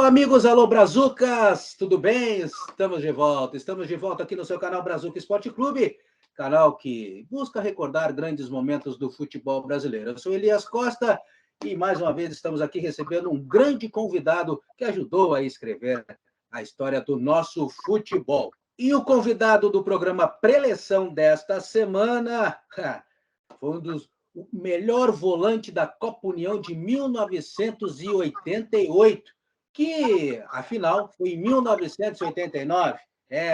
amigos, alô Brazucas, tudo bem? Estamos de volta aqui no seu canal Brazuca Esporte Clube, canal que busca recordar grandes momentos do futebol brasileiro. Eu sou Elias Costa e mais uma vez estamos aqui recebendo um grande convidado que ajudou a escrever a história do nosso futebol. E o convidado do programa Preleção desta semana foi o melhor volante da Copa União de 1988, que, afinal, foi em 1989.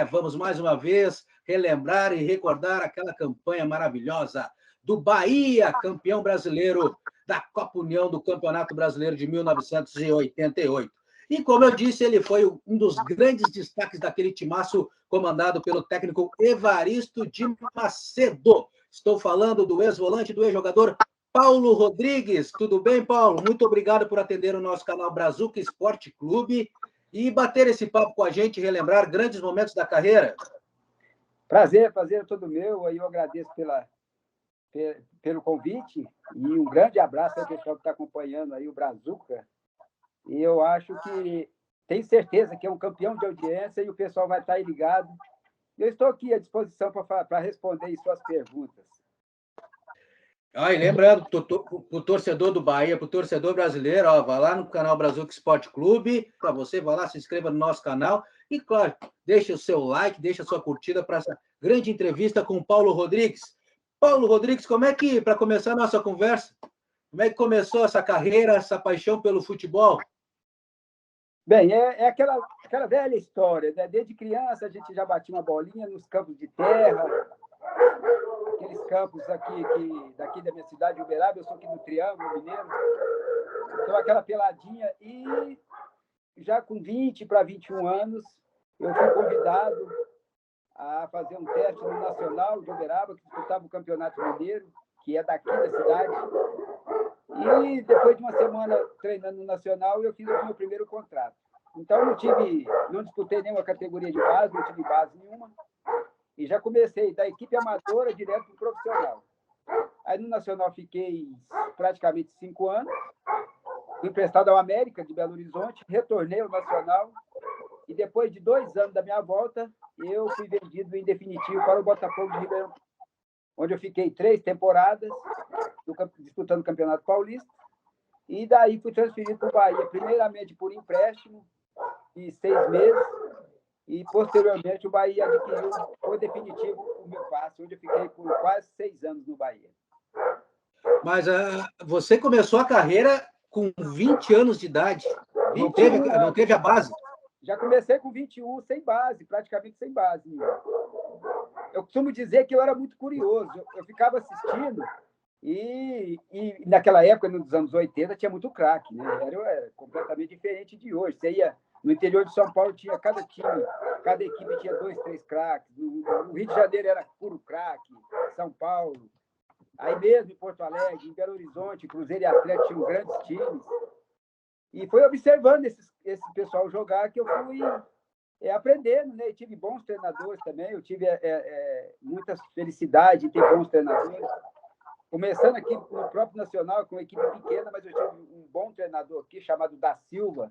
Vamos mais uma vez relembrar e recordar aquela campanha maravilhosa do Bahia, campeão brasileiro da Copa União do Campeonato Brasileiro de 1988. E, como eu disse, ele foi um dos grandes destaques daquele timaço comandado pelo técnico Evaristo de Macedo. Estou falando do ex-volante, do ex-jogador Paulo Rodrigues. Tudo bem, Paulo? Muito obrigado por atender o nosso canal Brazuca Esporte Clube e bater esse papo com a gente, relembrar grandes momentos da carreira. Prazer é todo meu. Eu agradeço pelo convite e um grande abraço ao pessoal que está acompanhando aí o Brazuca. E eu acho que, tenho certeza que é um campeão de audiência e o pessoal vai estar aí ligado. Eu estou aqui à disposição para responder suas perguntas. E lembrando, para o torcedor do Bahia, para o torcedor brasileiro, vai lá no canal Brazuca Esporte Clube, para você, vai lá, se inscreva no nosso canal e, claro, deixa o seu like, deixa a sua curtida para essa grande entrevista com o Paulo Rodrigues. Paulo Rodrigues, como é que, para começar a nossa conversa, como é que começou essa carreira, essa paixão pelo futebol? Bem, é aquela velha história, né? Desde criança a gente já batia uma bolinha nos campos de terra, aqueles campos daqui da minha cidade, Uberaba, eu sou aqui do Triângulo Mineiro, então aquela peladinha, e já com 20 para 21 anos, eu fui convidado a fazer um teste no Nacional de Uberaba, que disputava o Campeonato Mineiro, que é daqui da cidade. E depois de uma semana treinando no Nacional, eu fiz o meu primeiro contrato. Então, não disputei nenhuma categoria de base, não tive base nenhuma. E já comecei da equipe amadora direto para o profissional. Aí no Nacional fiquei praticamente 5 anos, fui emprestado ao América de Belo Horizonte, retornei ao Nacional e depois de 2 anos da minha volta, eu fui vendido em definitivo para o Botafogo de Ribeirão, onde eu fiquei 3 temporadas disputando o Campeonato Paulista, e daí fui transferido para o Bahia, primeiramente por empréstimo, de 6 meses, e posteriormente o Bahia adquiriu, foi definitivo, o meu passe, onde eu fiquei por quase 6 anos no Bahia. Mas você começou a carreira com 20 anos de idade, não teve a base? Já comecei com 21, sem base, praticamente sem base. Eu costumo dizer que eu era muito curioso, eu ficava assistindo, e naquela época, nos anos 80, tinha muito craque, né? Era completamente diferente de hoje. Você ia no interior de São Paulo, tinha cada equipe tinha 2, 3 craques. No Rio de Janeiro era puro craque, São Paulo. Aí mesmo em Porto Alegre, em Belo Horizonte, Cruzeiro e Atlético tinham grandes times. E foi observando esse pessoal jogar que eu fui aprendendo, né? Eu tive bons treinadores também, eu tive muita felicidade em ter bons treinadores. Começando aqui no próprio Nacional, com uma equipe pequena, mas eu tive um bom treinador aqui, chamado Da Silva.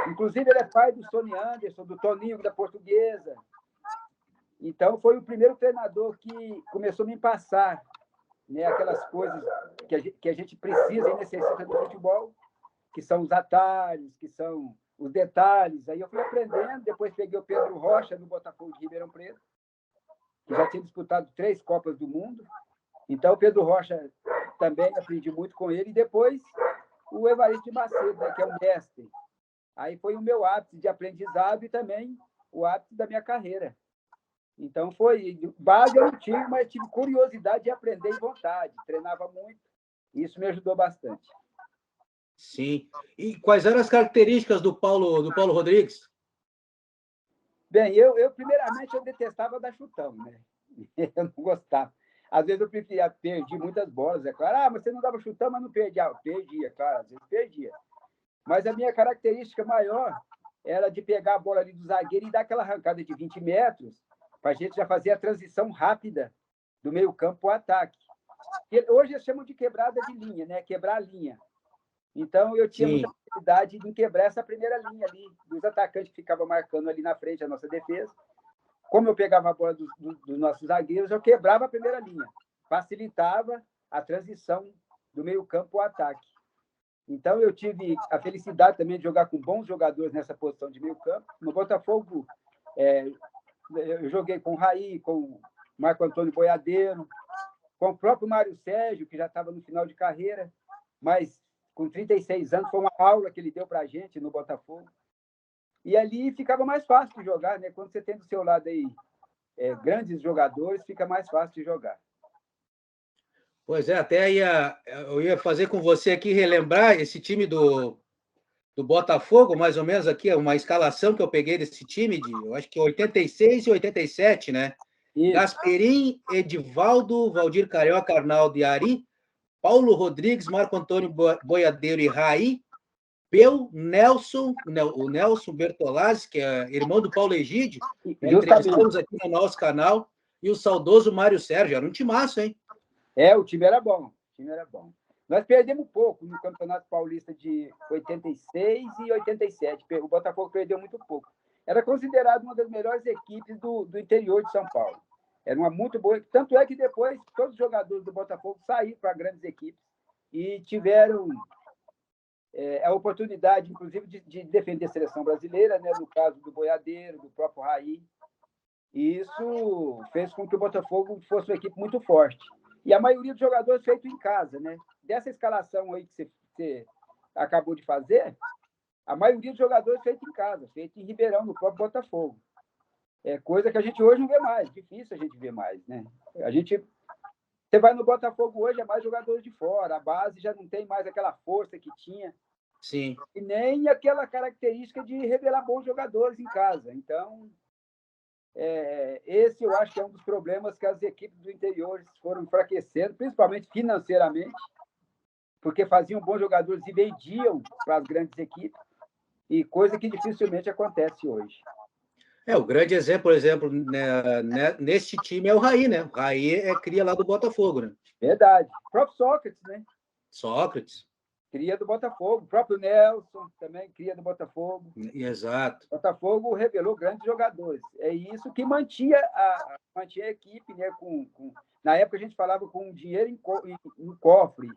Inclusive, ele é pai do Sony Anderson, do Toninho, da Portuguesa. Então, foi o primeiro treinador que começou a me passar, né, aquelas coisas que a gente precisa e necessita do futebol, que são os atalhos, que são os detalhes. Aí eu fui aprendendo, depois peguei o Pedro Rocha, no Botafogo de Ribeirão Preto, que já tinha disputado 3 Copas do Mundo. Então, o Pedro Rocha também aprendi muito com ele. E depois, o Evaristo de Macedo, né, que é um mestre. Aí foi o meu ápice de aprendizado e também o ápice da minha carreira. Então, base eu não tive, mas tive curiosidade de aprender e vontade. Treinava muito. E isso me ajudou bastante. Sim. E quais eram as características do Paulo Rodrigues? Bem, primeiramente, eu detestava dar chutão, né? Eu não gostava. Às vezes eu perdi muitas bolas, é claro. Mas você não dava chutão, mas não perdia. Perdia, claro, às vezes perdia. Mas a minha característica maior era de pegar a bola ali do zagueiro e dar aquela arrancada de 20 metros para a gente já fazer a transição rápida do meio campo para o ataque. Hoje eles chamam de quebrada de linha, né? Quebrar a linha. Então, eu tinha Sim. muita facilidade em quebrar essa primeira linha ali, dos atacantes que ficavam marcando ali na frente a nossa defesa. Como eu pegava a bola dos nossos zagueiros, eu quebrava a primeira linha. Facilitava a transição do meio-campo ao ataque. Então, eu tive a felicidade também de jogar com bons jogadores nessa posição de meio-campo. No Botafogo, eu joguei com o Raí, com o Marco Antônio Boiadeiro, com o próprio Mário Sérgio, que já estava no final de carreira, mas com 36 anos, foi uma aula que ele deu para a gente no Botafogo. E ali ficava mais fácil de jogar, né? Quando você tem do seu lado aí grandes jogadores, fica mais fácil de jogar. Pois é, eu ia fazer com você aqui relembrar esse time do Botafogo, mais ou menos aqui, uma escalação que eu peguei desse time, eu acho que 86 e 87, né? Isso. Gasperim, Edivaldo, Valdir Carioca, Arnaldo e Ari, Paulo Rodrigues, Marco Antônio Boiadeiro e Raí, Peu, Nelson, o Nelson Bertolazzi, que é irmão do Paulo Egídio, entrevistamos aqui no nosso canal, e o saudoso Mário Sérgio. Era um timaço, hein? O time era bom. Nós perdemos pouco no Campeonato Paulista de 86 e 87. O Botafogo perdeu muito pouco. Era considerado uma das melhores equipes do interior de São Paulo. Era uma muito boa. Tanto é que depois todos os jogadores do Botafogo saíram para grandes equipes e tiveram a oportunidade, inclusive, de defender a seleção brasileira, né? No caso do Boiadeiro, do próprio Raí. E isso fez com que o Botafogo fosse uma equipe muito forte. E a maioria dos jogadores feito em casa, né? Dessa escalação aí que você acabou de fazer, a maioria dos jogadores feito em casa, feito em Ribeirão, no próprio Botafogo. É coisa que a gente hoje não vê mais, difícil a gente ver mais, né? Você vai no Botafogo hoje, é mais jogadores de fora, a base já não tem mais aquela força que tinha. Sim. E nem aquela característica de revelar bons jogadores em casa. Então, esse eu acho que é um dos problemas que as equipes do interior foram enfraquecendo, principalmente financeiramente, porque faziam bons jogadores e vendiam para as grandes equipes, e coisa que dificilmente acontece hoje. O grande exemplo, por exemplo, nesse time é o Raí, né? O Raí é cria lá do Botafogo, né? Verdade. O próprio Sócrates, né? Sócrates. Cria do Botafogo. O próprio Nelson também cria do Botafogo. Exato. O Botafogo revelou grandes jogadores. É isso que mantinha a equipe, né? Na época a gente falava com dinheiro em cofre,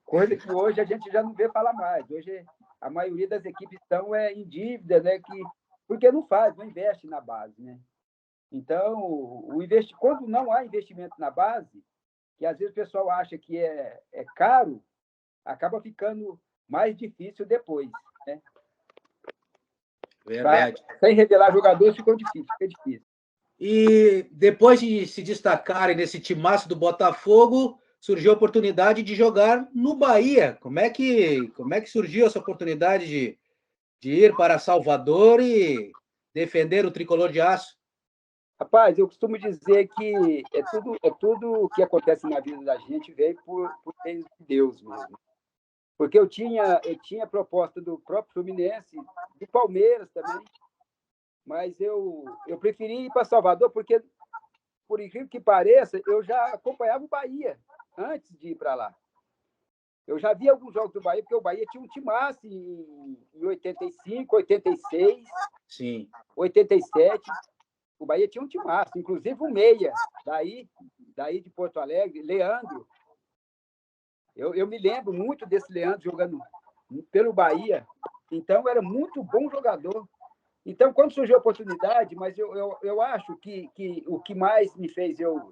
coisa que hoje a gente já não vê falar mais. Hoje a maioria das equipes estão em dívida, né? Porque não investe na base, né? Então, quando não há investimento na base, que às vezes o pessoal acha que é caro, acaba ficando mais difícil depois, né? Verdade. Sem revelar jogadores fica difícil. E depois de se destacarem nesse timaço do Botafogo, surgiu a oportunidade de jogar no Bahia. Como é que surgiu essa oportunidade de ir para Salvador e defender o tricolor de aço? Rapaz, eu costumo dizer que tudo que acontece na vida da gente veio por meio de Deus mesmo. Porque eu tinha proposta do próprio Fluminense, do Palmeiras também, mas eu preferi ir para Salvador porque, por incrível que pareça, eu já acompanhava o Bahia antes de ir para lá. Eu já vi alguns jogos do Bahia, porque o Bahia tinha um timaço em 85, 86, Sim. 87. O Bahia tinha um timaço, inclusive o meia, daí de Porto Alegre, Leandro. Eu me lembro muito desse Leandro jogando pelo Bahia. Então, era muito bom jogador. Então, quando surgiu a oportunidade, mas eu acho que o que mais me fez eu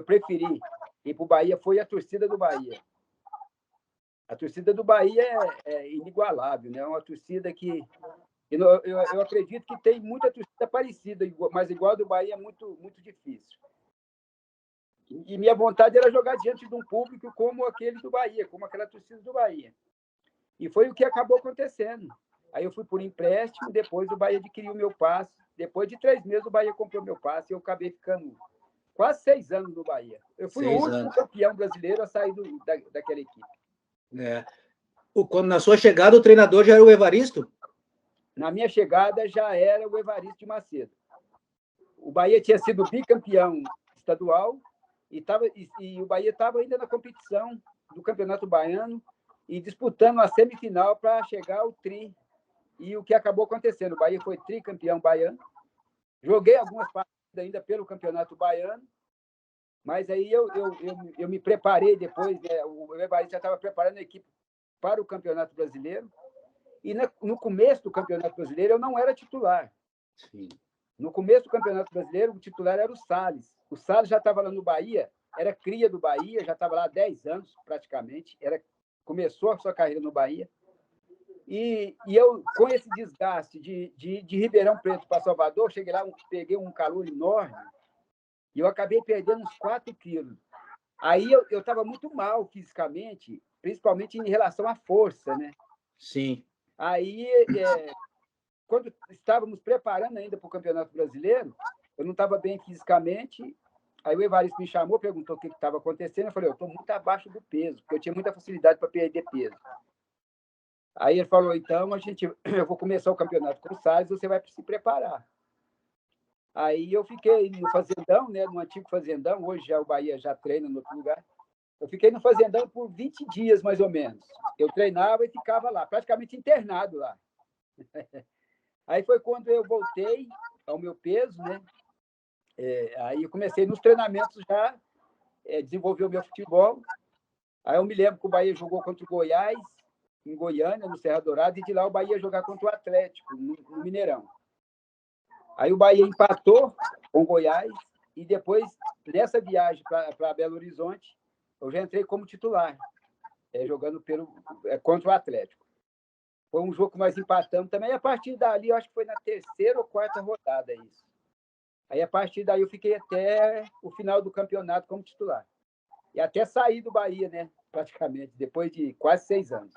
preferi ir para o Bahia foi a torcida do Bahia. A torcida do Bahia é inigualável, né? É uma torcida que... Eu acredito que tem muita torcida parecida, mas igual a do Bahia é muito, muito difícil. E minha vontade era jogar diante de um público como aquele do Bahia, como aquela torcida do Bahia. E foi o que acabou acontecendo. Aí eu fui por empréstimo, depois o Bahia adquiriu o meu passe. Depois de 3 meses, o Bahia comprou meu passe e eu acabei ficando quase 6 anos no Bahia. Eu fui o último campeão brasileiro a sair daquela equipe. Quando, na sua chegada, o treinador já era o Evaristo? Na minha chegada, já era o Evaristo de Macedo. O Bahia tinha sido bicampeão estadual e o Bahia estava ainda na competição do Campeonato Baiano e disputando a semifinal para chegar ao tri. E o que acabou acontecendo? O Bahia foi tricampeão baiano. Joguei algumas partidas ainda pelo Campeonato Baiano, mas aí eu me preparei depois, né? O Evaristo já estava preparando a equipe para o Campeonato Brasileiro, e no começo do Campeonato Brasileiro eu não era titular. Sim. No começo do Campeonato Brasileiro, o titular era o Salles. O Salles já estava lá no Bahia, era cria do Bahia, já estava lá há 10 anos, praticamente. Começou a sua carreira no Bahia. E eu, com esse desgaste de Ribeirão Preto para Salvador, cheguei lá, peguei um calor enorme e eu acabei perdendo uns 4 quilos. Aí eu estava muito mal fisicamente, principalmente em relação à força, né? Sim. Aí, quando estávamos preparando ainda para o Campeonato Brasileiro, eu não estava bem fisicamente. Aí o Evaristo me chamou, perguntou o que estava acontecendo. Eu falei, eu estou muito abaixo do peso, porque eu tinha muita facilidade para perder peso. Aí ele falou, então, eu vou começar o campeonato com o Salles, você vai se preparar. Aí eu fiquei no Fazendão, né, no antigo Fazendão, hoje já o Bahia já treina no outro lugar. Eu fiquei no Fazendão por 20 dias, mais ou menos. Eu treinava e ficava lá, praticamente internado lá. Aí foi quando eu voltei ao meu peso, né? Aí eu comecei nos treinamentos já, desenvolver o meu futebol. Aí eu me lembro que o Bahia jogou contra o Goiás, em Goiânia, no Serra Dourada, e de lá o Bahia ia jogar contra o Atlético, no Mineirão. Aí o Bahia empatou com o Goiás, e depois, nessa viagem para Belo Horizonte, eu já entrei como titular, jogando contra o Atlético. Foi um jogo que nós empatamos também, e a partir dali, eu acho que foi na terceira ou quarta rodada isso. Aí, a partir daí, eu fiquei até o final do campeonato como titular. E até sair do Bahia, né? Praticamente, depois de quase 6 anos.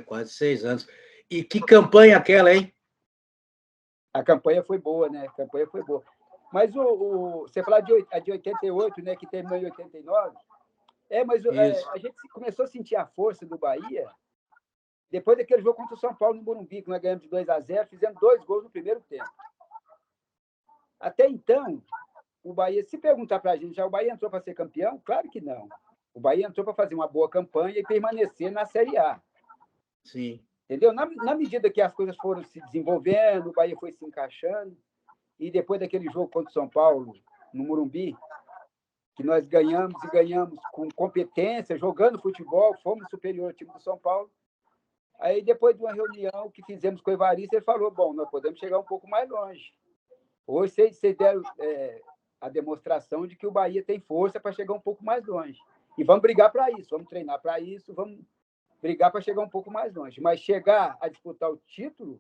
Quase 6 anos. E que campanha aquela, hein? A campanha foi boa, né? A campanha foi boa. Mas você falar de 88, né? Que terminou em 89. Mas a gente começou a sentir a força do Bahia depois daquele jogo contra o São Paulo no Morumbi, que nós ganhamos de 2-0, fizemos 2 gols no primeiro tempo. Até então, o Bahia, se perguntar para a gente, já o Bahia entrou para ser campeão? Claro que não. O Bahia entrou para fazer uma boa campanha e permanecer na Série A. Sim. Entendeu? Na medida que as coisas foram se desenvolvendo, o Bahia foi se encaixando, e depois daquele jogo contra o São Paulo, no Morumbi, que nós ganhamos e ganhamos com competência, jogando futebol, fomos superior ao time do São Paulo. Aí, depois de uma reunião que fizemos com o Evaristo, ele falou, bom, nós podemos chegar um pouco mais longe. Hoje vocês deram a demonstração de que o Bahia tem força para chegar um pouco mais longe. E vamos brigar para isso, vamos treinar para isso, vamos brigar para chegar um pouco mais longe. Mas chegar a disputar o título,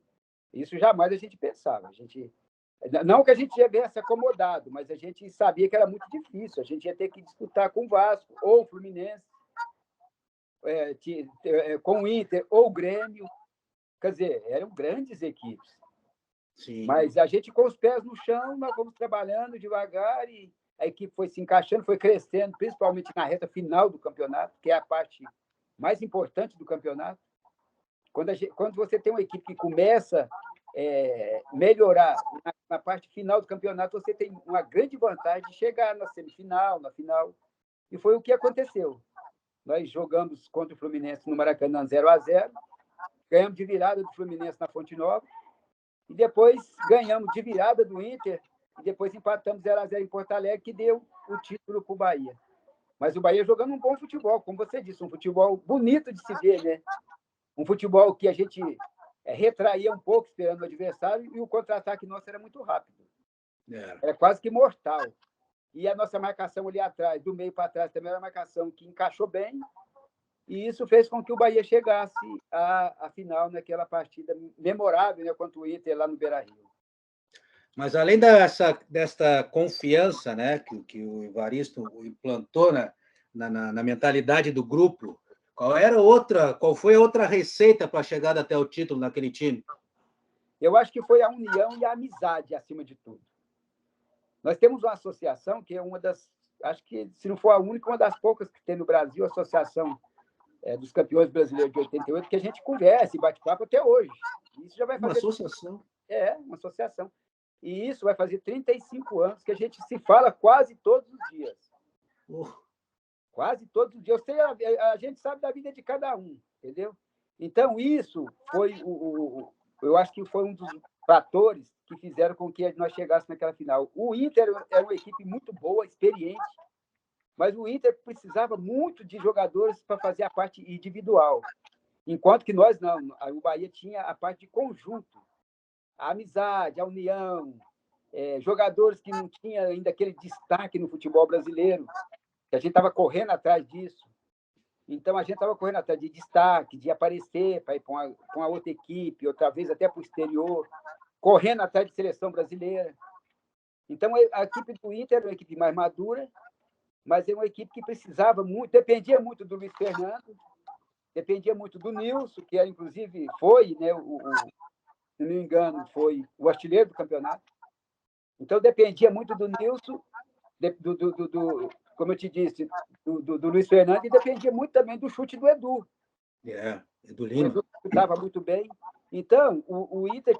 isso jamais a gente pensava. Não que a gente tivesse acomodado, mas a gente sabia que era muito difícil. A gente ia ter que disputar com o Vasco, ou o Fluminense, com o Inter, ou o Grêmio. Quer dizer, eram grandes equipes. Sim. Mas a gente, com os pés no chão, nós fomos trabalhando devagar e a equipe foi se encaixando, foi crescendo, principalmente na reta final do campeonato, que é a parte mais importante do campeonato. Quando você tem uma equipe que começa a melhorar na parte final do campeonato, você tem uma grande vantagem de chegar na semifinal, na final. E foi o que aconteceu. Nós jogamos contra o Fluminense no Maracanã 0-0, ganhamos de virada do Fluminense na Fonte Nova, e depois ganhamos de virada do Inter, e depois empatamos 0-0 em Porto Alegre, que deu o título para o Bahia. Mas o Bahia jogando um bom futebol, como você disse, um futebol bonito de se ver, né? Um futebol que a gente retraía um pouco esperando o adversário, e o contra-ataque nosso era muito rápido. Era quase que mortal. E a nossa marcação ali atrás, do meio para trás, também era uma marcação que encaixou bem, e isso fez com que o Bahia chegasse à final naquela partida memorável, né, contra o Inter lá no Beira-Rio. Mas além desta confiança, né, que o Evaristo implantou na mentalidade do grupo, qual foi a outra receita para a chegada até o título naquele time? Eu acho que foi a união e a amizade, acima de tudo. Nós temos uma associação que é uma das, acho que, se não for a única, uma das poucas que tem no Brasil, a Associação dos Campeões Brasileiros de 88, que a gente conversa e bate papo até hoje. Isso já vai fazer... Uma associação? Uma associação. E isso vai fazer 35 anos que a gente se fala quase todos os dias. Quase todos os dias. Eu sei, a gente sabe da vida de cada um, entendeu? Então, isso foi eu acho que foi um dos fatores que fizeram com que nós chegássemos naquela final. O Inter era uma equipe muito boa, experiente, mas o Inter precisava muito de jogadores para fazer a parte individual, enquanto que nós não. O Bahia tinha a parte de conjunto, a amizade, a união, jogadores que não tinham ainda aquele destaque no futebol brasileiro, que a gente estava correndo atrás disso. Então, a gente estava correndo atrás de destaque, de aparecer para ir para uma outra equipe, outra vez até para o exterior, correndo atrás de seleção brasileira. Então, a equipe do Inter era uma equipe mais madura, mas é uma equipe que precisava muito, dependia muito do Luiz Fernando, dependia muito do Nilson, que inclusive foi, né, se não me engano, foi o artilheiro do campeonato. Então, dependia muito do Nilson, como eu te disse, do Luiz Fernando, e dependia muito também do chute do Edu. Edu Lima. O Edu estava muito bem. Então, o Inter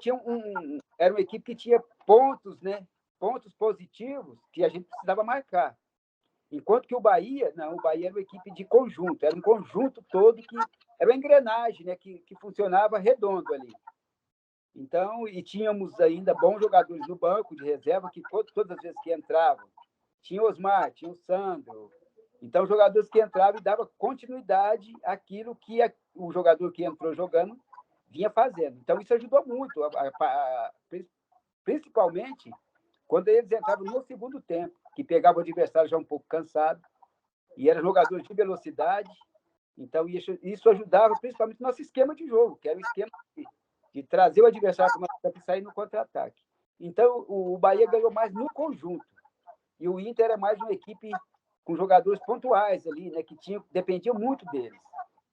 era uma equipe que tinha pontos, né? Pontos positivos que a gente precisava marcar. Enquanto que o Bahia, não, o Bahia era uma equipe de conjunto, era um conjunto todo que era uma engrenagem, né? Que funcionava redondo ali. Então, e tínhamos ainda bons jogadores no banco de reserva que todas as vezes que entravam, tinha o Osmar, tinha o Sandro. Então, jogadores que entravam e davam continuidade àquilo que o jogador que entrou jogando vinha fazendo. Então, isso ajudou muito, principalmente quando eles entravam no segundo tempo, que pegava o adversário já um pouco cansado, e eram jogadores de velocidade. Então, isso ajudava principalmente no nosso esquema de jogo, que era o esquema de trazer o adversário para o nosso campo e sair no contra-ataque. Então, o Bahia ganhou mais no conjunto. E o Inter era mais uma equipe com jogadores pontuais ali, né, que dependiam muito deles.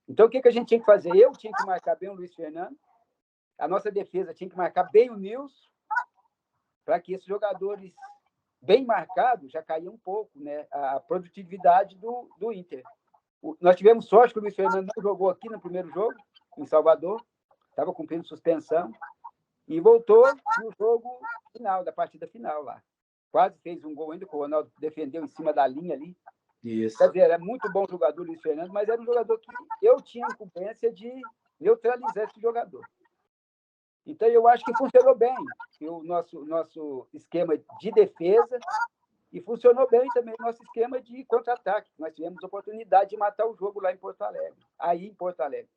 Então, o que a gente tinha que fazer? Eu tinha que marcar bem o Luiz Fernando, a nossa defesa tinha que marcar bem o Nilson, para que esses jogadores bem marcados já caíam um pouco, né, a produtividade do Inter. Nós tivemos sorte que o Luiz Fernando não jogou aqui no primeiro jogo, em Salvador, estava cumprindo suspensão, e voltou no jogo final, da partida final lá. Quase fez um gol ainda, que o Ronaldo defendeu em cima da linha ali. Isso. Quer dizer, é muito bom jogador, Luiz Fernando, mas era um jogador que eu tinha a incumbência de neutralizar esse jogador. Então, eu acho que funcionou bem o nosso esquema de defesa e funcionou bem também o nosso esquema de contra-ataque. Nós tivemos oportunidade de matar o jogo lá em Porto Alegre,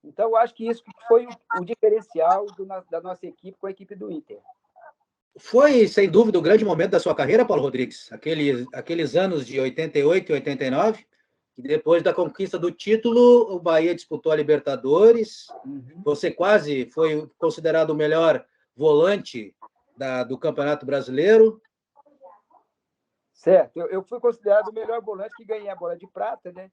Então, eu acho que isso foi o diferencial da nossa equipe com a equipe do Inter. Foi, sem dúvida, o grande momento da sua carreira, Paulo Rodrigues? Aqueles anos de 88 e 89, que depois da conquista do título, o Bahia disputou a Libertadores. Uhum. Você quase foi considerado o melhor volante do Campeonato Brasileiro. Certo, eu fui considerado o melhor volante que ganhei a bola de prata, né?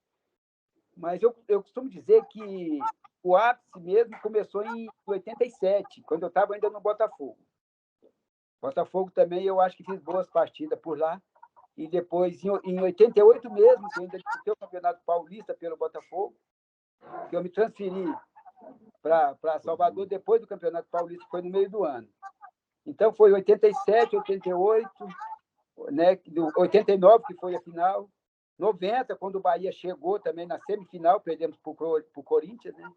Mas eu costumo dizer que o ápice mesmo começou em 87, quando eu estava ainda no Botafogo. Botafogo também, eu acho que fiz boas partidas por lá. E depois, em 88 mesmo, que eu ainda disputei o Campeonato Paulista pelo Botafogo, que eu me transferi para Salvador depois do Campeonato Paulista, que foi no meio do ano. Então, foi 87, 88, né, 89, que foi a final, 90, quando o Bahia chegou também na semifinal, perdemos para o Corinthians, né?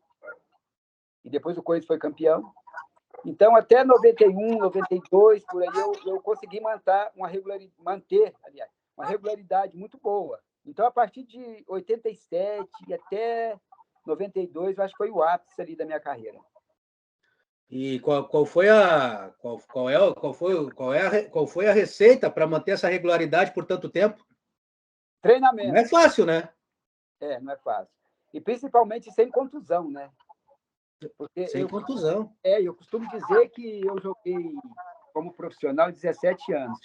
E depois o Corinthians foi campeão. Então, até 91, 92, por aí, eu consegui manter uma regularidade muito boa. Então, a partir de 87 até 92, eu acho que foi o ápice ali da minha carreira. E qual foi a receita para manter essa regularidade por tanto tempo? Treinamento. Não é fácil, né? Não é fácil. E principalmente sem contusão, né? Porque sem contusão. Eu costumo dizer que eu joguei como profissional 17 anos.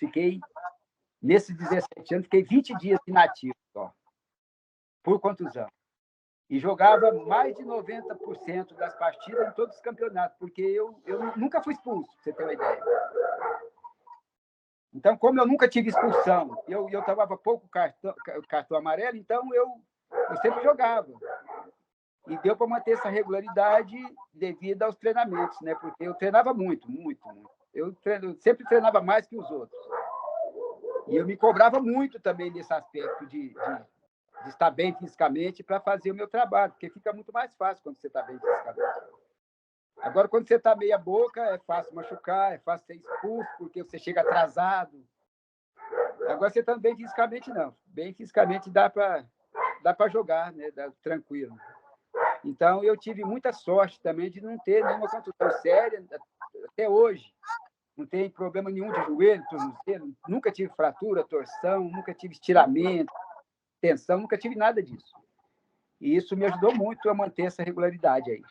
Nesses 17 anos, fiquei 20 dias inativo só, por contusão. E jogava mais de 90% das partidas em todos os campeonatos, porque eu nunca fui expulso, pra você ter uma ideia. Então, como eu nunca tive expulsão, eu tomava pouco cartão amarelo, então eu sempre jogava. E deu para manter essa regularidade devido aos treinamentos, né? Porque eu treinava muito, muito, muito. Eu sempre treinava mais que os outros. E eu me cobrava muito também nesse aspecto de de estar bem fisicamente para fazer o meu trabalho, porque fica muito mais fácil quando você está bem fisicamente. Agora, quando você está meia boca, é fácil machucar, é fácil ser expulso, porque você chega atrasado. Agora, você está bem fisicamente, não. Bem fisicamente dá para jogar, né? Tranquilo. Então, eu tive muita sorte também de não ter nenhuma contusão séria até hoje. Não tem problema nenhum de joelho, tornozelo, nunca tive fratura, torção, nunca tive estiramento, tensão, nunca tive nada disso. E isso me ajudou muito a manter essa regularidade aí.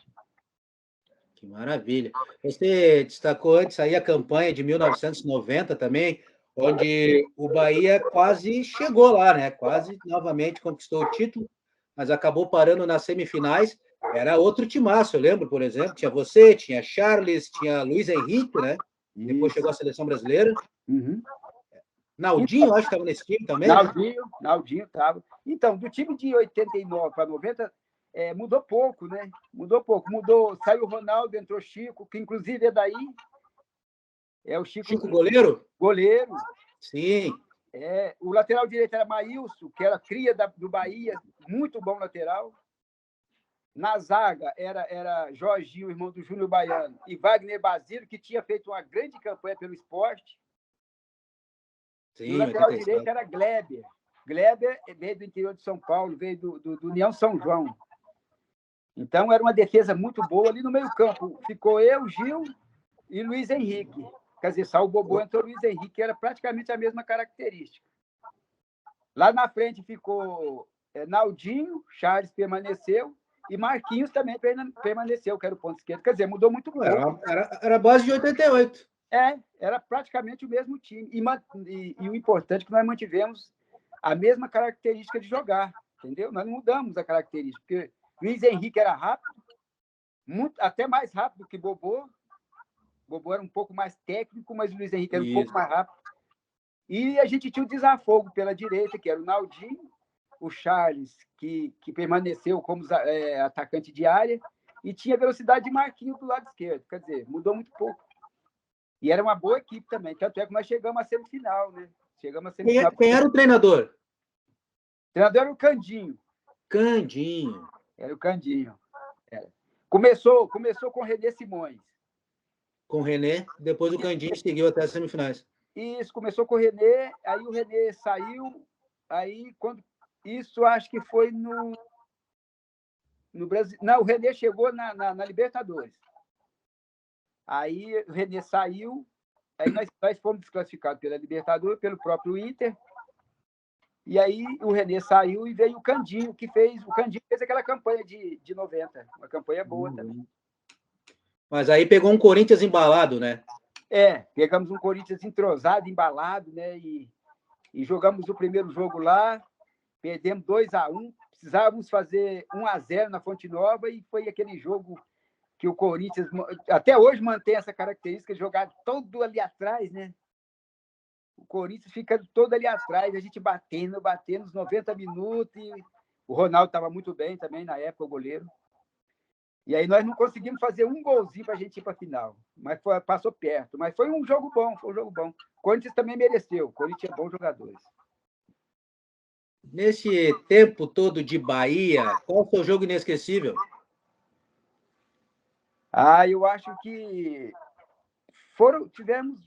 Que maravilha. Você destacou antes aí a campanha de 1990 também, onde o Bahia quase chegou lá, né? Quase novamente conquistou o título, mas acabou parando nas semifinais. Era outro timaço, eu lembro, por exemplo, tinha você, tinha Charles, tinha Luiz Henrique, né? Depois chegou a seleção brasileira. Uhum. Naldinho, acho que estava nesse time também, né? Naldinho estava. Então, do time de 89 para 90, mudou pouco, né? Mudou pouco. Saiu o Ronaldo, entrou Chico, que inclusive é daí. É o Chico goleiro? Goleiro. Sim. O lateral direito era Maílson, que era cria do Bahia, muito bom lateral. Na zaga era Jorginho, irmão do Júnior Baiano, e Wagner Basílio, que tinha feito uma grande campanha pelo esporte. Sim, e o lateral direito era Gleber. Gleber veio do interior de São Paulo, veio do União São João. Então, era uma defesa muito boa. Ali no meio-campo ficou eu, Gil e Luiz Henrique. Quer dizer, saiu o Bobô, entrou o Luiz Henrique, que era praticamente a mesma característica. Lá na frente ficou Naldinho, Charles permaneceu, e Marquinhos também permaneceu, que era o ponto esquerdo. Quer dizer, mudou muito pouco. Era a base de 88. Era praticamente o mesmo time. E o importante é que nós mantivemos a mesma característica de jogar, entendeu? Nós não mudamos a característica, porque Luiz Henrique era rápido, até mais rápido que Bobô. Bobô era um pouco mais técnico, mas o Luiz Henrique era um pouco mais rápido. E a gente tinha o desafogo pela direita, que era o Naldinho, o Charles, que permaneceu como atacante de área, e tinha a velocidade de Marquinhos do lado esquerdo. Quer dizer, mudou muito pouco. E era uma boa equipe também. Tanto é que nós chegamos à semifinal, né? Quem era o treinador? O treinador era o Candinho. Era o Candinho. Começou com o René Simões. Com o René, depois o Candinho seguiu até as semifinais. Isso, começou com o René, aí o René saiu, aí isso acho que foi no Brasil. Não, o René chegou na Libertadores. Aí o René saiu, aí nós fomos desclassificados pela Libertadores, pelo próprio Inter. E aí o René saiu e veio o Candinho, o Candinho fez aquela campanha de 90, uma campanha boa também. Mas aí pegou um Corinthians embalado, né? Pegamos um Corinthians entrosado, embalado, né? E jogamos o primeiro jogo lá, perdemos 2-1, precisávamos fazer 1-0 na Fonte Nova, e foi aquele jogo que o Corinthians até hoje mantém essa característica de jogar todo ali atrás, né? O Corinthians fica todo ali atrás, a gente batendo os 90 minutos, e o Ronaldo estava muito bem também na época, o goleiro. E aí nós não conseguimos fazer um golzinho para a gente ir para a final, mas passou perto. Mas foi um jogo bom. O Corinthians também mereceu, o Corinthians é bom jogadores. Nesse tempo todo de Bahia, qual foi o jogo inesquecível? Eu acho que tivemos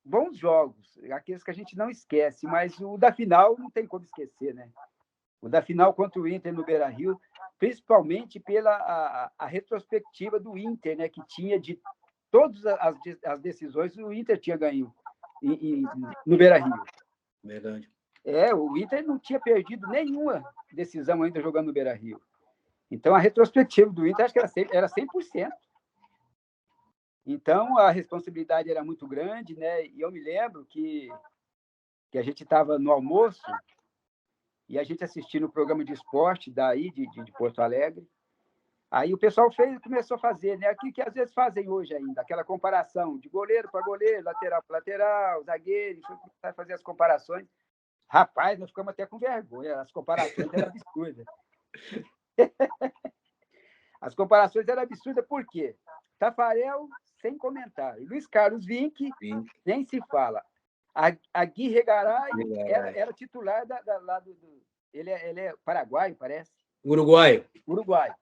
bons jogos, aqueles que a gente não esquece, mas o da final não tem como esquecer, né? O da final contra o Inter no Beira-Rio, principalmente pela a retrospectiva do Inter, né? Que tinha de todas as decisões, o Inter tinha ganho no Beira-Rio. Verdade. O Inter não tinha perdido nenhuma decisão ainda jogando no Beira-Rio. Então, a retrospectiva do Inter, acho que era 100%. Então, a responsabilidade era muito grande, né? E eu me lembro que a gente estava no almoço e a gente assistindo o programa de esporte daí, de Porto Alegre. Aí o pessoal começou a fazer, né? Aquilo que às vezes fazem hoje ainda, aquela comparação de goleiro para goleiro, lateral para lateral, zagueiro, começar a fazer as comparações. Rapaz, nós ficamos até com vergonha, as comparações eram absurdas. As comparações eram absurdas, por quê? Tafarel, sem comentário. Luiz Carlos Vinck, nem se fala. A Gui Regaray era titular lá ele é paraguaio, parece? Uruguaio. Uruguai.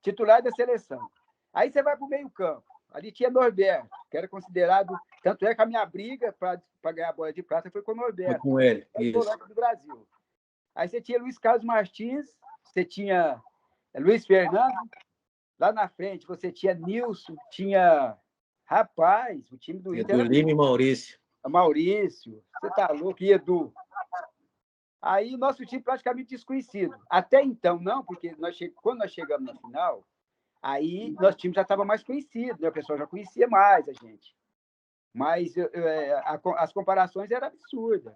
Titular da seleção. Aí você vai para o meio-campo. Ali tinha Norberto, que era considerado. Tanto é que a minha briga para ganhar a bola de prata foi com o Norberto. Foi com ele. Isso. Do Brasil. Aí você tinha Luiz Carlos Martins, você tinha Luiz Fernando. Lá na frente você tinha Nilson, tinha. Rapaz, o time do Inter. Edu Lima e Maurício. Maurício, você tá louco, e Edu. Aí o nosso time praticamente desconhecido. Até então, não, porque quando nós chegamos na final, aí nosso time já estava mais conhecido, né? O pessoal já conhecia mais a gente. Mas as comparações eram absurdas.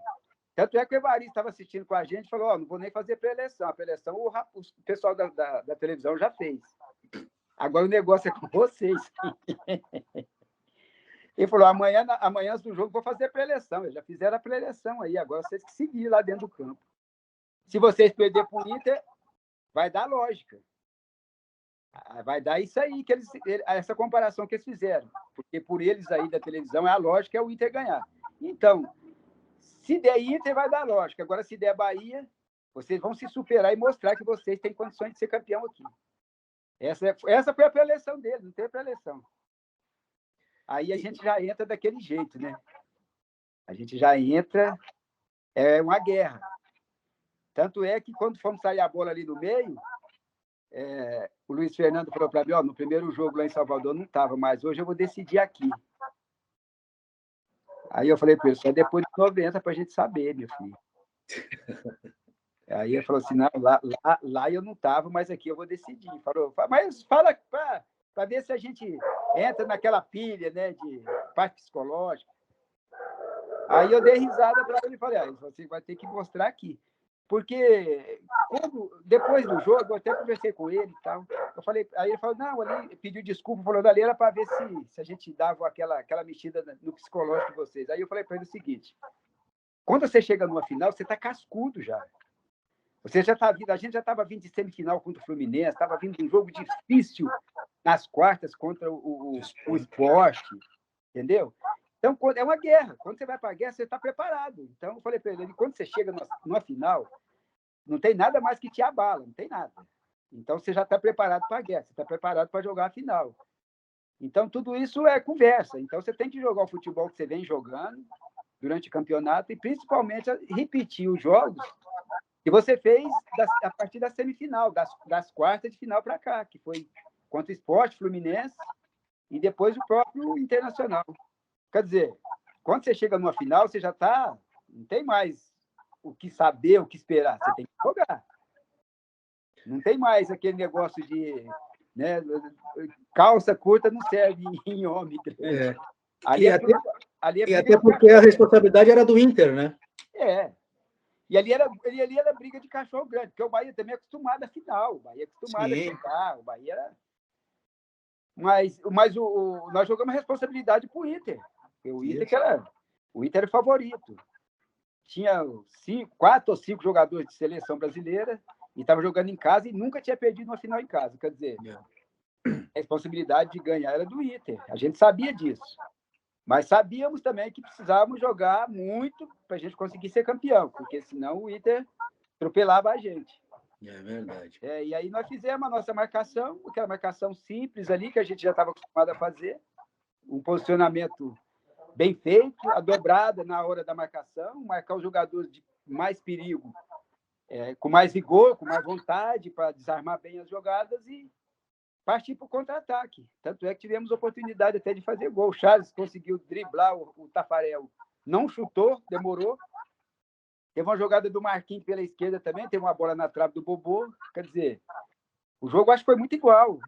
Tanto é que o Evaristo estava assistindo com a gente e falou: não vou nem fazer pré-eleição. A pré-eleição o pessoal da televisão já fez. Agora o negócio é com vocês. Ele falou: amanhã antes do jogo, vou fazer pré-eleição. Eles já fizeram a pré-eleição aí, agora vocês que seguir lá dentro do campo. Se vocês perderem por Inter, vai dar lógica. Vai dar isso aí, essa comparação que eles fizeram. Porque por eles aí da televisão, a lógica é o Inter ganhar. Então, se der Inter, vai dar lógica. Agora, se der Bahia, vocês vão se superar e mostrar que vocês têm condições de ser campeão aqui. Essa foi a pré-eleição deles, não tem pré-eleição. Aí a gente já entra daquele jeito, né? A gente já entra, é uma guerra. Tanto é que quando fomos sair a bola ali no meio, o Luiz Fernando falou para mim: no primeiro jogo lá em Salvador não estava, mas hoje eu vou decidir aqui. Aí eu falei para ele: só depois de 90 para a gente saber, meu filho. Aí ele falou assim: não, lá eu não estava, mas aqui eu vou decidir. Falou, mas fala para ver se a gente entra naquela pilha, né, de parte psicológica. Aí eu dei risada para ele e falei: você vai ter que mostrar aqui. Porque depois do jogo, eu até conversei com ele e tal. Eu falei, aí ele falou: não, ali pediu desculpa, falou: ali era para ver se a gente dava aquela mexida no psicológico de vocês. Aí eu falei para ele o seguinte: quando você chega numa final, você está cascudo já. Você já tá vindo, a gente já estava vindo de semifinal contra o Fluminense, estava vindo de um jogo difícil nas quartas contra o Sport, entendeu? Então, é uma guerra. Quando você vai para a guerra, você está preparado. Então, eu falei para ele: quando você chega numa final, não tem nada mais que te abala, não tem nada. Então, você já está preparado para a guerra, você está preparado para jogar a final. Então, tudo isso é conversa. Então, você tem que jogar o futebol que você vem jogando durante o campeonato e, principalmente, repetir os jogos que você fez a partir da semifinal, das quartas de final para cá, que foi contra o Sport, Fluminense e depois o próprio Internacional. Quer dizer, quando você chega numa final, você já está... Não tem mais o que saber, o que esperar. Você tem que jogar. Não tem mais aquele negócio de... né, calça curta não serve em homem grande. Até porque a responsabilidade era do Inter, né? E ali era briga de cachorro grande, porque o Bahia também é acostumado à final. O Bahia é acostumado a chegar. O Bahia era... Mas nós jogamos a responsabilidade para o Inter. O Inter era o favorito. Tinha 4 ou 5 jogadores de seleção brasileira e estava jogando em casa e nunca tinha perdido uma final em casa. Quer dizer, a responsabilidade de ganhar era do Inter. A gente sabia disso. Mas sabíamos também que precisávamos jogar muito para a gente conseguir ser campeão, porque senão o Inter atropelava a gente. É verdade. E aí nós fizemos a nossa marcação, aquela marcação simples ali, que a gente já estava acostumado a fazer, um posicionamento bem feito, a dobrada na hora da marcação, marcar os jogadores de mais perigo, com mais vigor, com mais vontade, para desarmar bem as jogadas e partir para o contra-ataque. Tanto é que tivemos oportunidade até de fazer gol. O Charles conseguiu driblar o Tafarel. Não chutou, demorou. Teve uma jogada do Marquinhos pela esquerda também, teve uma bola na trave do Bobô. Quer dizer, o jogo acho que foi muito igual.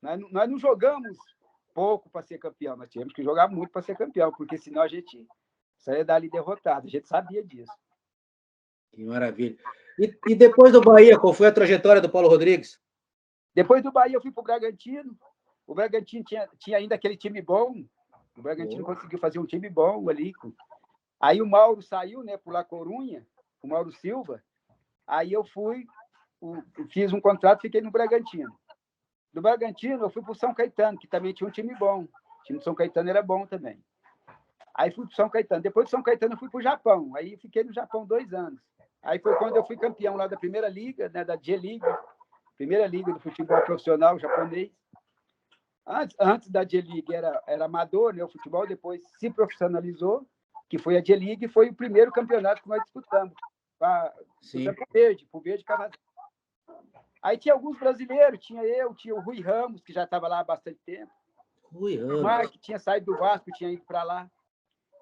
Né? Nós não jogamos pouco para ser campeão, nós tínhamos que jogar muito para ser campeão, porque senão a gente saia dali derrotado. A gente sabia disso. Que maravilha. E depois do Bahia, qual foi a trajetória do Paulo Rodrigues? Depois do Bahia, eu fui para o Bragantino. O Bragantino tinha ainda aquele time bom. O Bragantino conseguiu fazer um time bom ali. Aí o Mauro saiu, né, para La Corunha, o Mauro Silva. Aí eu fiz um contrato, fiquei no Bragantino. Do Bragantino, eu fui para o São Caetano, que também tinha um time bom. O time do São Caetano era bom também. Aí fui para o São Caetano. Depois do São Caetano, eu fui para o Japão. Aí fiquei no Japão 2 anos. Aí foi quando eu fui campeão lá da primeira liga, né, da J-League, primeira liga do futebol profissional japonês. Antes da J-League era amador, né, o futebol, depois se profissionalizou, que foi a J-League, foi o primeiro campeonato que nós disputamos. Pro Verde Cavazão. Aí tinha alguns brasileiros, tinha o Rui Ramos, que já estava lá há bastante tempo. Rui Ramos. O Mark, que tinha saído do Vasco, tinha ido para lá.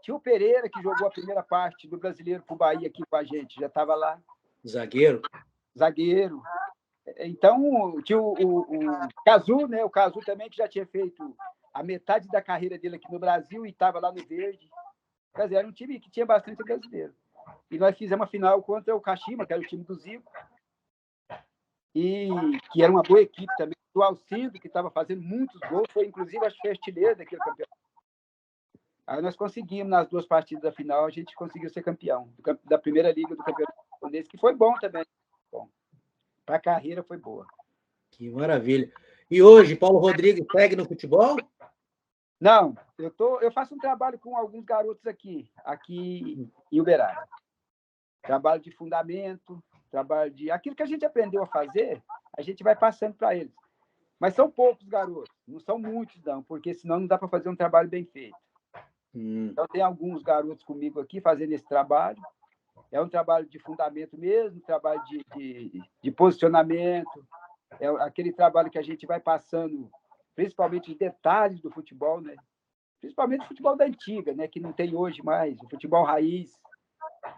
Tinha o Pereira, que jogou a primeira parte do Brasileiro para o Bahia aqui com a gente, já estava lá. Zagueiro. Então, tinha o Cazu, né? O Cazu também, que já tinha feito a metade da carreira dele aqui no Brasil e estava lá no Verde. Quer dizer, era um time que tinha bastante brasileiro. E nós fizemos a final contra o Kashima, que era o time do Zico, e que era uma boa equipe também. O Alcindo, que estava fazendo muitos gols, foi inclusive acho que artilheiro daquele campeonato. Aí nós conseguimos, nas 2 partidas da final, a gente conseguiu ser campeão da primeira liga do campeonato japonês, que foi bom também. Bom, para a carreira foi boa. Que maravilha. E hoje, Paulo Rodrigues segue no futebol? Não, eu faço um trabalho com alguns garotos aqui em Uberaba. Trabalho de fundamento, trabalho de... Aquilo que a gente aprendeu a fazer, a gente vai passando para eles. Mas são poucos garotos, não são muitos, não, porque senão não dá para fazer um trabalho bem feito. Então, tem alguns garotos comigo aqui fazendo esse trabalho. É um trabalho de fundamento mesmo, trabalho de posicionamento, é aquele trabalho que a gente vai passando, principalmente os detalhes do futebol, né? Principalmente o futebol da antiga, né? Que não tem hoje mais, o futebol raiz.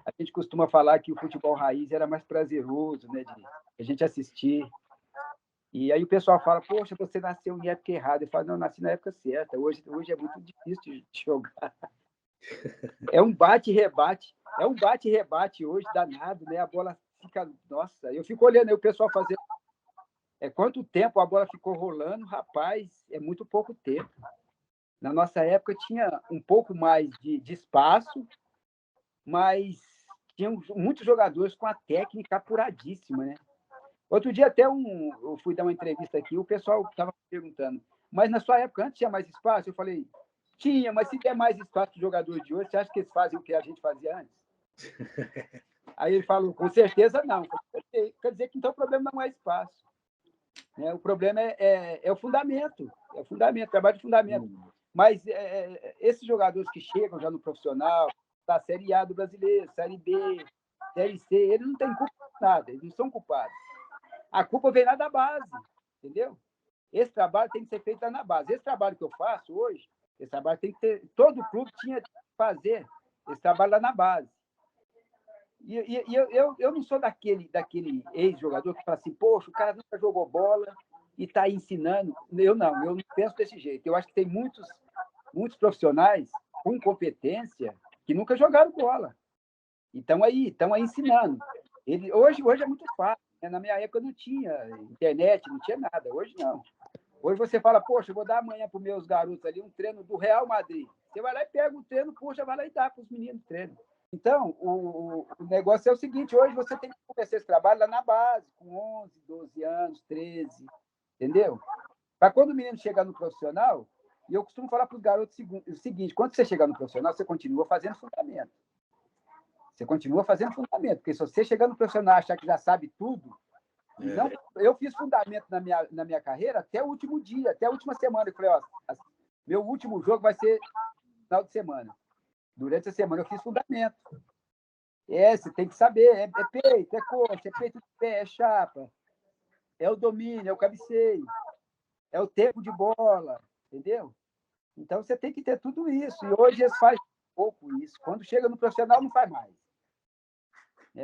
A gente costuma falar que o futebol raiz era mais prazeroso, né? De a gente assistir. E aí o pessoal fala, poxa, você nasceu em época errada. Eu falo, não, eu nasci na época certa. Hoje é muito difícil de jogar. É um bate-rebate. É um bate-rebate hoje, danado, né? A bola fica... Nossa, eu fico olhando aí o pessoal fazendo... Quanto tempo a bola ficou rolando? Rapaz, é muito pouco tempo. Na nossa época tinha um pouco mais de espaço, mas tinham muitos jogadores com a técnica apuradíssima, né? Outro dia até eu fui dar uma entrevista aqui, o pessoal estava perguntando, mas na sua época antes tinha mais espaço? Eu falei, tinha, mas se der mais espaço para os jogadores de hoje, você acha que eles fazem o que a gente fazia antes? Aí ele falou, com certeza não. Quer dizer que então o problema não é espaço. Né? O problema é o fundamento, trabalho de fundamento. Mas esses jogadores que chegam já no profissional, da Série A do brasileiro, Série B, Série C, eles não têm culpa de nada, eles não são culpados. A culpa vem lá da base, entendeu? Esse trabalho tem que ser feito lá na base. Esse trabalho que eu faço hoje, esse trabalho tem que ter... Todo clube tinha que fazer esse trabalho lá na base. E eu não sou daquele ex-jogador que fala assim, poxa, o cara nunca jogou bola e está ensinando. Eu não penso desse jeito. Eu acho que tem muitos profissionais com competência que nunca jogaram bola. E estão aí ensinando. Hoje é muito fácil. Né? Na minha época não tinha internet, não tinha nada. Hoje não. Hoje você fala, poxa, eu vou dar amanhã para os meus garotos ali um treino do Real Madrid. Você vai lá e pega o treino, puxa, vai lá e dá para os meninos treino. Então, o negócio é o seguinte, hoje você tem que começar esse trabalho lá na base, com 11, 12 anos, 13, entendeu? Para quando o menino chegar no profissional, e eu costumo falar para os garotos o seguinte, quando você chegar no profissional, você continua fazendo fundamento. Você continua fazendo fundamento, porque se você chegar no profissional e achar que já sabe tudo, não, eu fiz fundamento na minha carreira até o último dia, até a última semana. Eu falei, ó, meu último jogo vai ser no final de semana. Durante a semana eu fiz fundamento. Você tem que saber, é peito, é coxa, é peito de pé, é chapa, é o domínio, é o cabeceio, é o tempo de bola, entendeu? Então você tem que ter tudo isso. E hoje eles fazem pouco isso. Quando chega no profissional, não faz mais.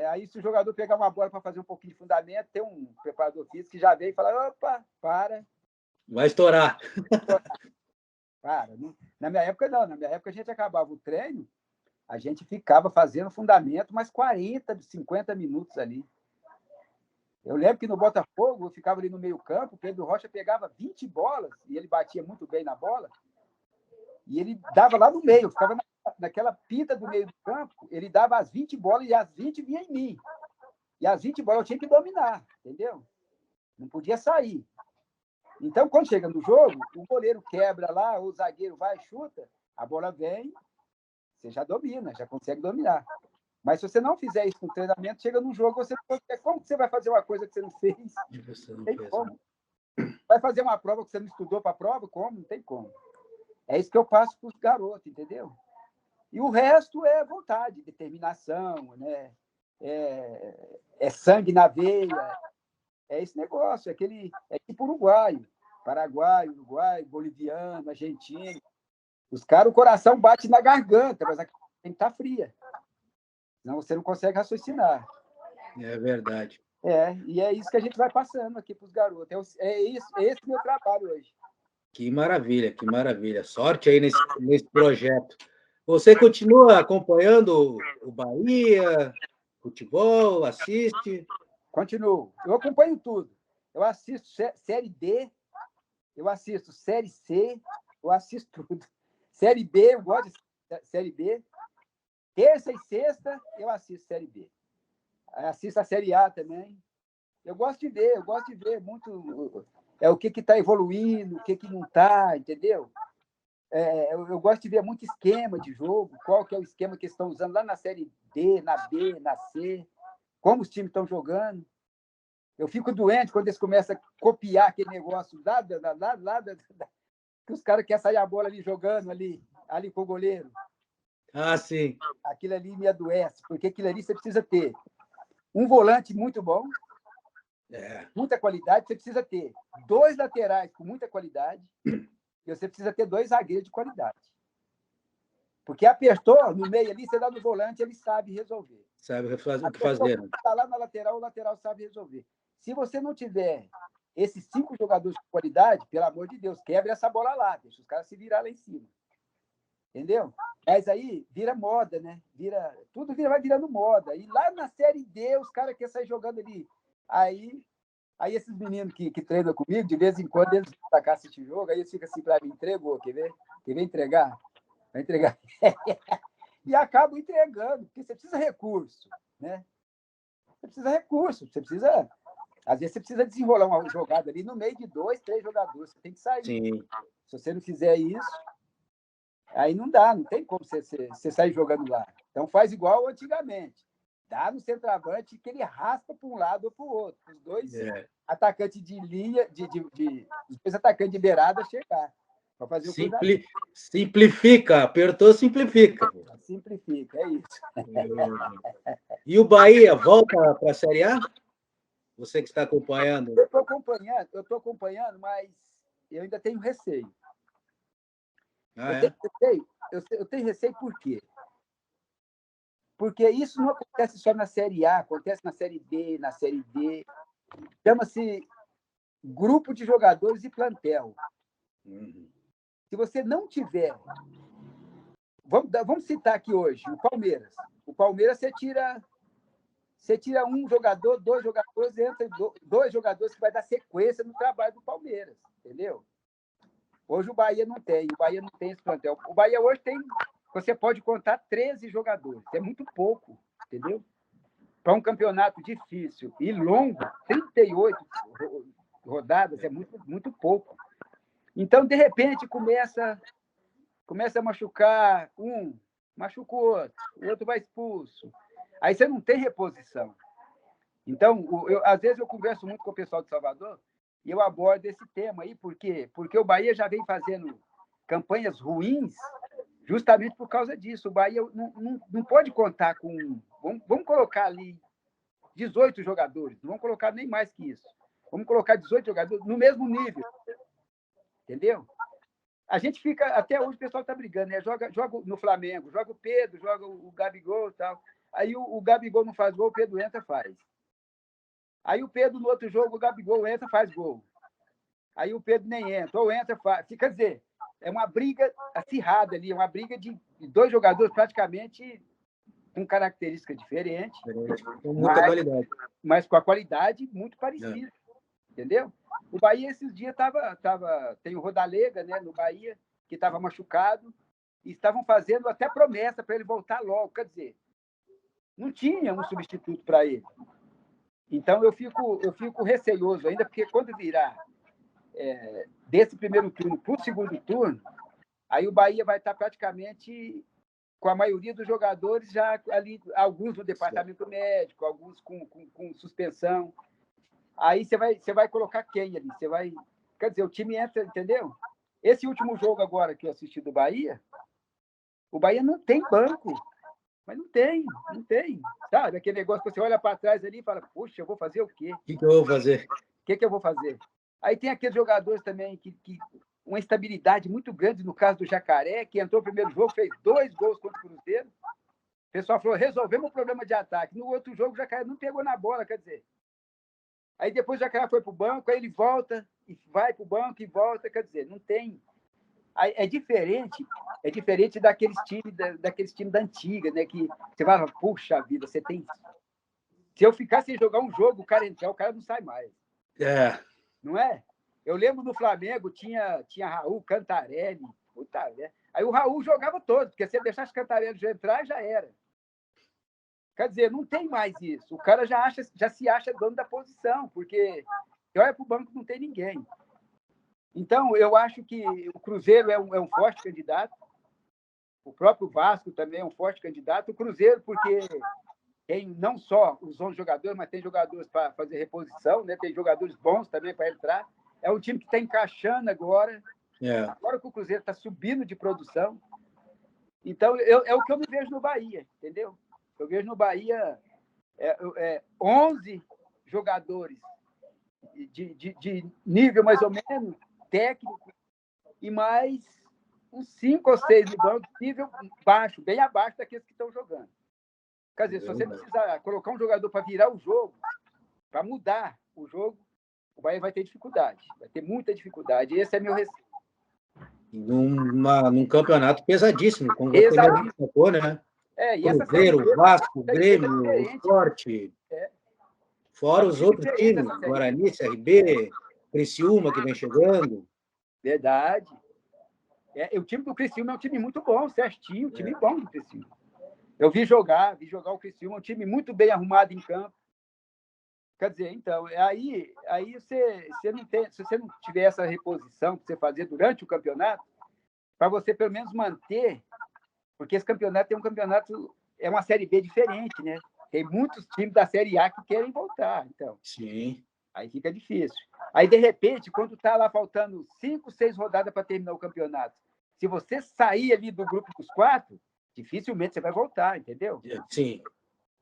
Aí, se o jogador pegar uma bola para fazer um pouquinho de fundamento, tem um preparador físico que já vem e fala: opa, para. Vai estourar. Para. Na minha época, não. Na minha época, a gente acabava o treino, a gente ficava fazendo fundamento mais 40, 50 minutos ali. Eu lembro que no Botafogo, eu ficava ali no meio-campo, o Pedro Rocha pegava 20 bolas, e ele batia muito bem na bola, e ele dava lá no meio, ficava naquela pinta do meio do campo, ele dava as 20 bolas e as 20 vinha em mim. E as 20 bolas eu tinha que dominar, entendeu? Não podia sair. Então, quando chega no jogo, o goleiro quebra lá, o zagueiro vai, chuta, a bola vem, você já domina, já consegue dominar. Mas se você não fizer isso no treinamento, chega num jogo, você como que você vai fazer uma coisa que você não fez? Não tem como. Vai fazer uma prova que você não estudou para a prova? Como? Não tem como. É isso que eu passo para os garotos, entendeu? E o resto é vontade, determinação, né? É sangue na veia, é esse negócio, é tipo uruguaio, paraguaio, uruguaio, boliviano, argentino. Os caras, o coração bate na garganta, mas a tem que estar fria. Senão você não consegue raciocinar. É verdade. E é isso que a gente vai passando aqui para os garotos. Esse o meu trabalho hoje. Que maravilha, que maravilha. Sorte aí nesse projeto. Você continua acompanhando o Bahia, futebol, assiste? Continuo. Eu acompanho tudo. Eu assisto Série D, eu assisto Série C, eu assisto tudo. Série B, eu gosto de Série B. Terça e sexta, eu assisto Série B. Assisto a Série A também. Eu gosto de ver muito o que está evoluindo, o que não está, entendeu? Eu gosto de ver muito esquema de jogo, qual que é o esquema que eles estão usando lá na Série D, na B, na C, como os times estão jogando. Eu fico doente quando eles começam a copiar aquele negócio lá que os caras querem sair a bola ali jogando ali com o goleiro. Ah, sim. Aquilo ali me adoece, porque aquilo ali você precisa ter um volante muito bom, muita qualidade, você precisa ter 2 laterais com muita qualidade e você precisa ter 2 zagueiros de qualidade. Porque apertou no meio ali, você dá no volante, ele sabe resolver. Sabe o que fazer. Está lá na lateral, o lateral sabe resolver. Se você não tiver esses 5 jogadores de qualidade, pelo amor de Deus, quebre essa bola lá, deixa os caras se virar lá em cima. Entendeu? Mas aí vira moda, né? Tudo vai virando moda. E lá na Série D, os caras querem sair jogando ali. Aí esses meninos que treinam comigo, de vez em quando, eles vão pra cá assistir jogo, aí eles ficam assim para mim, entregou, quer ver? Quer ver entregar? Vai entregar. E acabam entregando, porque você precisa recurso, né? Você precisa recurso, às vezes você precisa desenrolar uma jogada ali no meio de 2, 3 jogadores, você tem que sair. Sim. Se você não fizer isso, aí não dá, não tem como você sair jogando lá. Então faz igual antigamente. Dá no centroavante que ele raspa para um lado ou para o outro. Os 2 atacantes de linha, os 2 atacantes de beirada chegar. Para fazer o cruzamento. Simplifica, apertou, simplifica. Simplifica, é isso. E o Bahia volta para a Série A? Você que está acompanhando. Eu estou acompanhando, mas eu ainda tenho receio. Eu tenho receio por quê? Porque isso não acontece só na Série A, acontece na Série B, na Série D. Chama-se grupo de jogadores e plantel. Se você não tiver... Vamos citar aqui hoje o Palmeiras. O Palmeiras, você tira um jogador, 2 jogadores, entra 2 jogadores que vai dar sequência no trabalho do Palmeiras, entendeu? Hoje o Bahia não tem esse plantel. O Bahia hoje você pode contar 13 jogadores, é muito pouco, entendeu? Para um campeonato difícil e longo, 38 rodadas é muito, muito pouco. Então, de repente, começa a machucar machuca o outro vai expulso. Aí você não tem reposição. Então, às vezes eu converso muito com o pessoal de Salvador e eu abordo esse tema aí, por quê? Porque o Bahia já vem fazendo campanhas ruins justamente por causa disso. O Bahia não pode contar com... Vamos colocar ali 18 jogadores, não vamos colocar nem mais que isso. Vamos colocar 18 jogadores no mesmo nível. Entendeu? A gente fica... Até hoje o pessoal está brigando, né? Joga no Flamengo, joga o Pedro, joga o Gabigol e tal. Aí o Gabigol não faz gol, o Pedro entra e faz. Aí o Pedro, no outro jogo, o Gabigol entra e faz gol. Aí o Pedro nem entra, ou entra e faz. Quer dizer, é uma briga acirrada ali, uma briga de 2 jogadores praticamente com características diferentes. Com muita qualidade. Mas com a qualidade muito parecida. Entendeu? O Bahia, esses dias, tem o Rodalega, né, no Bahia, que estava machucado, e estavam fazendo até promessa para ele voltar logo. Quer dizer, não tinha um substituto para ele. Então, eu fico receioso ainda, porque quando virar desse primeiro turno para o segundo turno, aí o Bahia vai estar praticamente com a maioria dos jogadores já ali, alguns no departamento médico, alguns com suspensão. Aí você vai colocar quem ali? Você vai... Quer dizer, o time entra, entendeu? Esse último jogo agora que eu assisti do Bahia, o Bahia não tem banco. Mas não tem. Sabe? Aquele negócio que você olha para trás ali e fala, puxa, eu vou fazer o quê? O que eu vou fazer? O que eu vou fazer? Aí tem aqueles jogadores também que uma instabilidade muito grande, no caso do Jacaré, que entrou no primeiro jogo, fez 2 gols contra o Cruzeiro. O pessoal falou, resolvemos o problema de ataque. No outro jogo, o Jacaré não pegou na bola, quer dizer. Aí depois o Jacaré foi para o banco, aí ele volta, e vai para o banco e volta, quer dizer, não tem... É diferente daqueles times da antiga, né? Que você vai, puxa vida, você tem... Se eu ficar sem jogar um jogo, o cara entrar, o cara não sai mais. É. Não é? Eu lembro no Flamengo, tinha Raul, Cantarelli, puta, né? Aí o Raul jogava todo, porque se ele deixasse Cantarelli entrar, já era. Quer dizer, não tem mais isso. O cara já se acha dono da posição, porque olha para o banco, não tem ninguém. Então, eu acho que o Cruzeiro é um forte candidato, o próprio Vasco também é um forte candidato. O Cruzeiro, porque tem não só os 11 jogadores, mas tem jogadores para fazer reposição, né? Tem jogadores bons também para entrar. É um time que está encaixando agora. Agora que o Cruzeiro está subindo de produção. Então, é o que eu me vejo no Bahia, entendeu? Eu vejo no Bahia 11 jogadores de nível mais ou menos técnico e mais uns 5 ou 6 no banco, nível baixo, bem abaixo daqueles que estão jogando. Quer dizer, se você precisar colocar um jogador para virar o jogo, para mudar o jogo, o Bahia vai ter dificuldade, vai ter muita dificuldade. Esse é meu receio. Num campeonato pesadíssimo, como você mesmo colocou, né? Cruzeiro, Vasco, Grêmio, Sport, fora os outros times, Guarani, CRB, Criciúma, que vem chegando. Verdade. O time do Criciúma é um time muito bom, certinho, um time bom do Criciúma. Eu vi jogar o Criciúma, um time muito bem arrumado em campo. Quer dizer, então, aí você não tem, se você não tiver essa reposição para você fazer durante o campeonato, para você pelo menos manter, porque esse campeonato é uma Série B diferente, né? Tem muitos times da Série A que querem voltar, então. Sim. Aí fica difícil. Aí, de repente, quando está lá faltando 5, 6 rodadas para terminar o campeonato, se você sair ali do grupo dos 4, dificilmente você vai voltar, entendeu? Sim.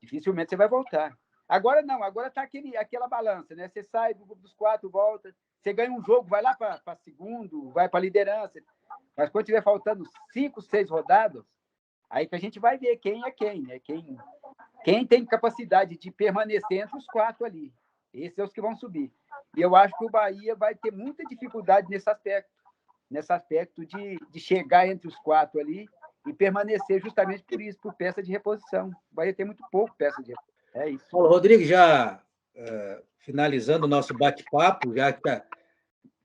Dificilmente você vai voltar. Agora não, agora está aquela balança, né? Você sai do grupo dos 4, volta, você ganha um jogo, vai lá para segundo, vai para liderança. Mas quando estiver faltando 5, 6 rodadas, aí que a gente vai ver quem é quem, né? Quem tem capacidade de permanecer entre os 4 ali. Esses são os que vão subir. E eu acho que o Bahia vai ter muita dificuldade nesse aspecto de chegar entre os 4 ali e permanecer justamente por isso, por peça de reposição. O Bahia tem muito pouco peça de reposição. É isso. Paulo Rodrigues, já finalizando o nosso bate-papo, já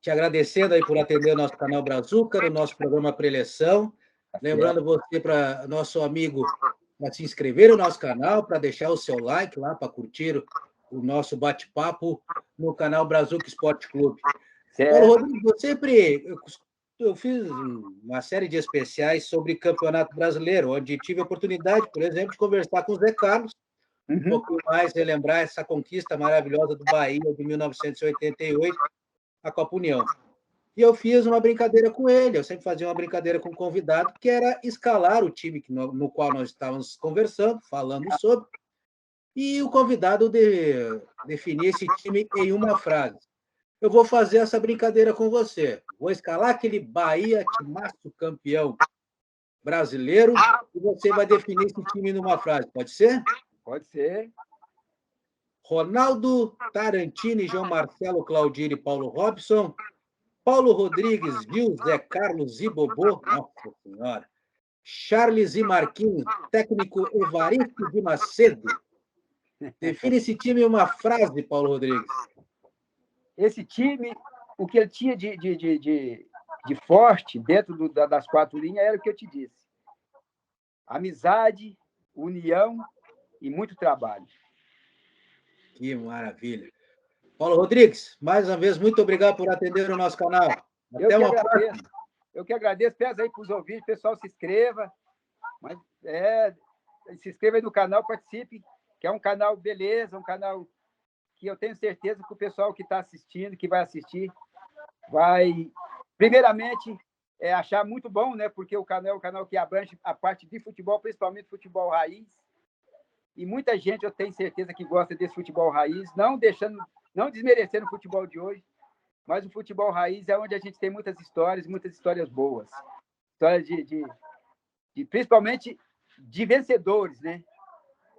te agradecendo aí por atender o nosso canal Brazuca, o nosso programa Preleção. Lembrando você, para nosso amigo, para se inscrever no nosso canal, para deixar o seu like lá, para curtir o nosso bate-papo no canal Brazuca Esporte Clube. Paulo Rodrigues, eu fiz uma série de especiais sobre Campeonato Brasileiro, onde tive a oportunidade, por exemplo, de conversar com o Zé Carlos, um pouco mais, relembrar essa conquista maravilhosa do Bahia de 1988, a Copa União. E eu fiz uma brincadeira com ele, eu sempre fazia uma brincadeira com o convidado, que era escalar o time no qual nós estávamos conversando, falando sobre, e o convidado definir esse time em uma frase. Eu vou fazer essa brincadeira com você. Vou escalar aquele Bahia timaço campeão brasileiro e você vai definir esse time numa frase. Pode ser? Pode ser. Ronaldo, Tarantini, João Marcelo, Claudine e Paulo Robson. Paulo Rodrigues, Gil, Zé Carlos e Bobô. Nossa Senhora. Charles e Marquinhos, técnico Evaristo de Macedo. Define esse time em uma frase, Paulo Rodrigues. Esse time, o que ele tinha de forte dentro das 4 linhas era o que eu te disse. Amizade, união e muito trabalho. Que maravilha. Paulo Rodrigues, mais uma vez, muito obrigado por atender o nosso canal. Até uma próxima. Eu que agradeço. Peço aí para os ouvintes, pessoal, se inscreva. Mas Se inscreva aí no canal, participe, que é um canal beleza, um canal que eu tenho certeza que o pessoal que está assistindo, que vai assistir, vai, primeiramente, achar muito bom, né? Porque o canal é um canal que abrange a parte de futebol, principalmente futebol raiz, e muita gente, eu tenho certeza, que gosta desse futebol raiz, não desmerecendo o futebol de hoje, mas o futebol raiz é onde a gente tem muitas histórias boas. Histórias principalmente de vencedores, né?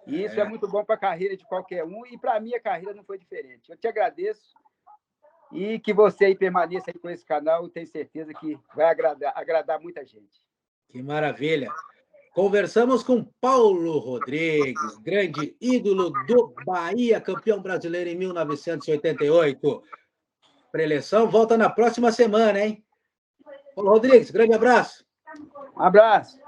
E isso é muito bom para a carreira de qualquer um, e para a minha carreira não foi diferente. Eu te agradeço, e que você aí permaneça aí com esse canal, eu tenho certeza que vai agradar muita gente. Que maravilha! Conversamos com Paulo Rodrigues, grande ídolo do Bahia, campeão brasileiro em 1988. Preleção volta na próxima semana, hein? Paulo Rodrigues, grande abraço. Um abraço.